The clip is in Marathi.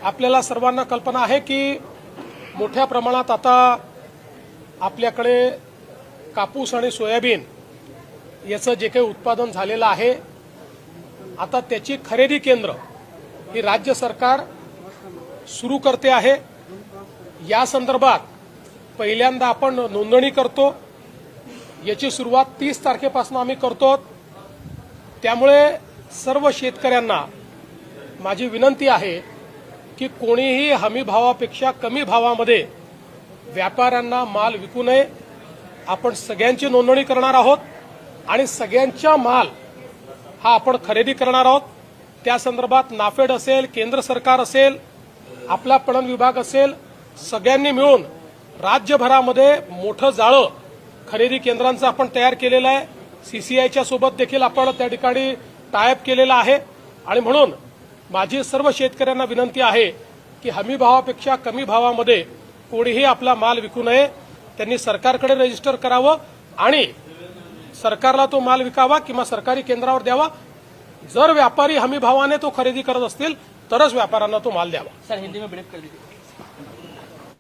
आपल्याला सर्वांना कल्पना आहे की मोठ्या प्रमाणात आता आपल्याकडे कापूस आणि सोयाबीन याचं जे काही उत्पादन झालेलं आहे, आता त्याची खरेदी केंद्र ही राज्य सरकार सुरू करते आहे। या संदर्भात पहिल्यांदा आपण नोंदणी करतो, याची सुरुवात 30 तारखेपासून आम्ही करतो। त्यामुळे सर्व शेतकऱ्यांना माझी विनंती आहे की कोणीही हमी भावापेक्षा कमी भावामध्ये व्यापाऱ्यांना माल विकू नये। आपण सगळ्यांची नोंदणी करणार आहोत आणि सगळ्यांचा माल हा आपण खरेदी करणार आहोत। त्या संदर्भात नाफेड असेल, केंद्र सरकार असेल, आपला पणन विभाग असेल, सगळ्यांनी मिळून राज्यभरामध्ये मोठं जाळं खरेदी केंद्रांचं आपण तयार केलेलं आहे। सीसीआयच्या सोबत देखील आपण त्या ठिकाणी टायअप केलेला आहे आणि म्हणून माझी सर्व शेतकऱ्यांना विनंती आहे की हमी भावापेक्षा कमी भावामध्ये कोणीही आपला माल विकू नये। त्यांनी सरकारकडे रजिस्टर करावं आणि सरकारला तो माल विकावा किंवा सरकारी केंद्रावर द्यावा। जर व्यापारी हमी भावाने तो खरेदी करत असतील तरच व्यापाऱ्यांना तो माल द्यावा। सर हिंदी में ब्रीफ कर दीजिए।